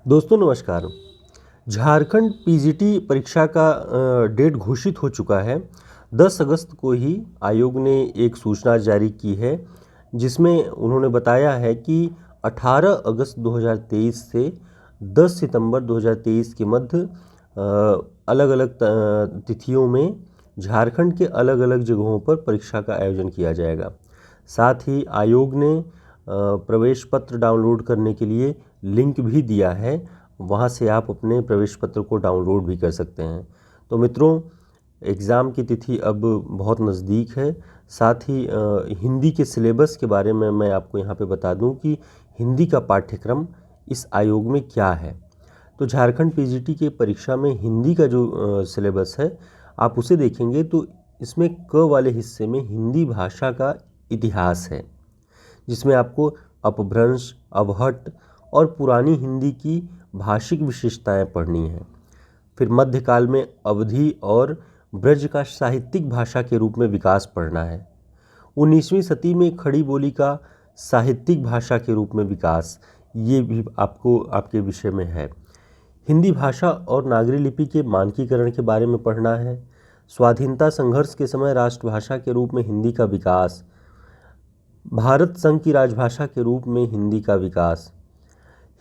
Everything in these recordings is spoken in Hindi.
दोस्तों नमस्कार। झारखंड पीजीटी परीक्षा का डेट घोषित हो चुका है। 10 अगस्त को ही आयोग ने एक सूचना जारी की है जिसमें उन्होंने बताया है कि 18 अगस्त 2023 से 10 सितंबर 2023 के मध्य अलग अलग तिथियों में झारखंड के अलग अलग जगहों पर परीक्षा का आयोजन किया जाएगा। साथ ही आयोग ने प्रवेश पत्र डाउनलोड करने के लिए लिंक भी दिया है, वहाँ से आप अपने प्रवेश पत्र को डाउनलोड भी कर सकते हैं। तो मित्रों, एग्ज़ाम की तिथि अब बहुत नज़दीक है। साथ ही हिंदी के सिलेबस के बारे में मैं आपको यहाँ पे बता दूँ कि हिंदी का पाठ्यक्रम इस आयोग में क्या है। तो झारखंड पीजीटी के परीक्षा में हिंदी का जो सिलेबस है, आप उसे देखेंगे तो इसमें क वाले हिस्से में हिंदी भाषा का इतिहास है, जिसमें आपको अपभ्रंश, अवहट्ट और पुरानी हिंदी की भाषिक विशेषताएं पढ़नी हैं। फिर मध्यकाल में अवधी और ब्रज का साहित्यिक भाषा के रूप में विकास पढ़ना है। 19वीं सदी में खड़ी बोली का साहित्यिक भाषा के रूप में विकास, ये भी आपको आपके विषय में है। हिंदी भाषा और नागरी लिपि के मानकीकरण के बारे में पढ़ना है। स्वाधीनता संघर्ष के समय राष्ट्रभाषा के रूप में हिंदी का विकास, भारत संघ की राजभाषा के रूप में हिंदी का विकास,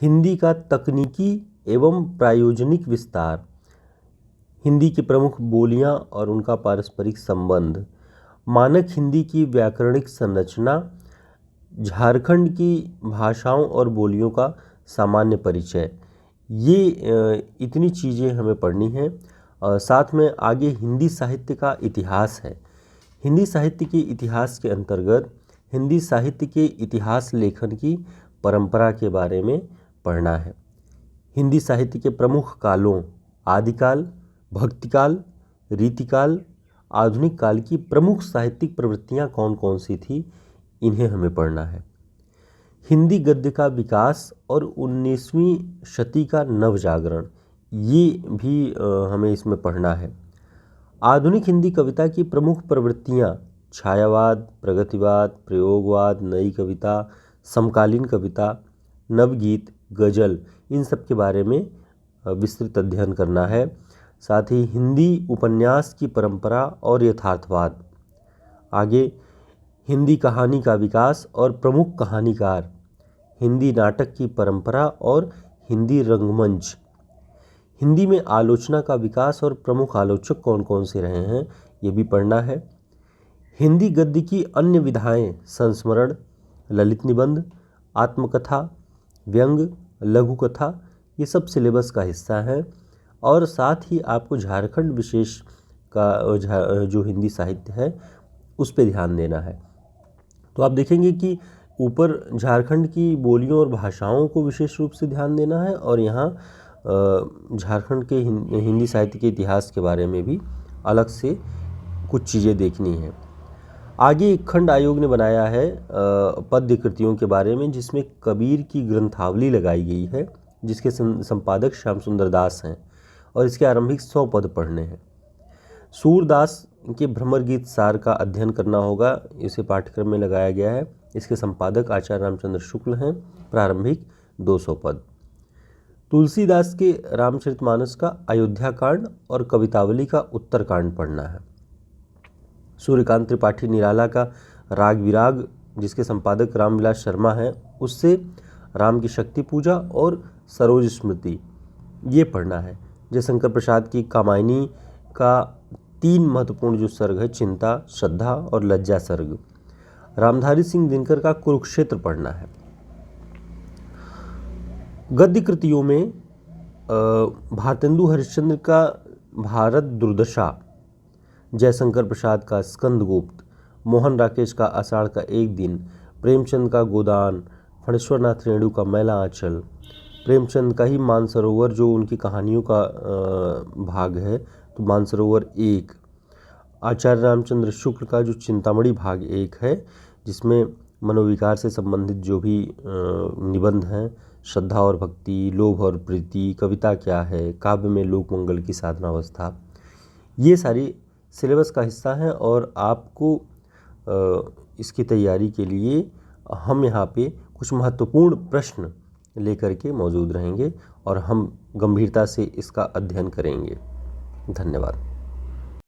हिंदी का तकनीकी एवं प्रायोजनिक विस्तार, हिंदी की प्रमुख बोलियां और उनका पारस्परिक संबंध, मानक हिंदी की व्याकरणिक संरचना, झारखंड की भाषाओं और बोलियों का सामान्य परिचय, ये इतनी चीज़ें हमें पढ़नी हैं। साथ में आगे हिंदी साहित्य का इतिहास है। हिंदी साहित्य के इतिहास के अंतर्गत हिंदी साहित्य के इतिहास लेखन की परंपरा के बारे में पढ़ना है। हिंदी साहित्य के प्रमुख कालों, आदिकाल, भक्तिकाल, रीतिकाल, आधुनिक काल की प्रमुख साहित्यिक प्रवृत्तियां कौन कौन सी थी, इन्हें हमें पढ़ना है। हिंदी गद्य का विकास और 19वीं शती का नवजागरण, ये भी हमें इसमें पढ़ना है। आधुनिक हिंदी कविता की प्रमुख प्रवृत्तियाँ छायावाद, प्रगतिवाद, प्रयोगवाद, नई कविता, समकालीन कविता, नवगीत, गज़ल, इन सब के बारे में विस्तृत अध्ययन करना है। साथ ही हिंदी उपन्यास की परंपरा और यथार्थवाद, आगे हिंदी कहानी का विकास और प्रमुख कहानीकार, हिंदी नाटक की परंपरा और हिंदी रंगमंच, हिंदी में आलोचना का विकास और प्रमुख आलोचक कौन कौन से रहे हैं, ये भी पढ़ना है। हिंदी गद्य की अन्य विधाएं, संस्मरण, ललित निबंध, आत्मकथा, व्यंग, लघु कथा, ये सब सिलेबस का हिस्सा है। और साथ ही आपको झारखंड विशेष का जो हिंदी साहित्य है उस पर ध्यान देना है। तो आप देखेंगे कि ऊपर झारखंड की बोलियों और भाषाओं को विशेष रूप से ध्यान देना है, और यहाँ झारखंड के हिंदी साहित्य के इतिहास के बारे में भी अलग से कुछ चीज़ें देखनी हैं। आगे एक खंड आयोग ने बनाया है पद्य कृतियों के बारे में, जिसमें कबीर की ग्रंथावली लगाई गई है, जिसके संपादक श्याम सुंदर दास हैं, और इसके आरंभिक 100 पद पढ़ने हैं। सूरदास के भ्रमर गीत सार का अध्ययन करना होगा, इसे पाठ्यक्रम में लगाया गया है। इसके संपादक आचार्य रामचंद्र शुक्ल हैं। प्रारंभिक 200 पद। तुलसीदास के रामचरितमानस का अयोध्या कांड और कवितावली का उत्तरकांड पढ़ना है। सूर्यकांत त्रिपाठी निराला का राग विराग, जिसके संपादक रामविलास शर्मा हैं, उससे राम की शक्ति पूजा और सरोज स्मृति, ये पढ़ना है। जयशंकर प्रसाद की कामायनी का 3 महत्वपूर्ण जो सर्ग है, चिंता, श्रद्धा और लज्जा सर्ग। रामधारी सिंह दिनकर का कुरुक्षेत्र पढ़ना है। गद्य कृतियों में भारतेंदु हरिश्चंद्र का भारत दुर्दशा, जयशंकर प्रसाद का स्कंदगुप्त, मोहन राकेश का आषाढ़ का एक दिन, प्रेमचंद का गोदान, फणेश्वरनाथ रेणु का मैला आंचल, प्रेमचंद का ही मानसरोवर जो उनकी कहानियों का भाग है, तो मानसरोवर 1, आचार्य रामचंद्र शुक्ल का जो चिंतामणि भाग 1 है, जिसमें मनोविकार से संबंधित जो भी निबंध हैं, श्रद्धा और भक्ति, लोभ और प्रीति, कविता क्या है, काव्य में लोक मंगल की साधनावस्था, ये सारी सिलेबस का हिस्सा है। और आपको इसकी तैयारी के लिए हम यहाँ पे कुछ महत्वपूर्ण प्रश्न लेकर के मौजूद रहेंगे और हम गंभीरता से इसका अध्ययन करेंगे। धन्यवाद।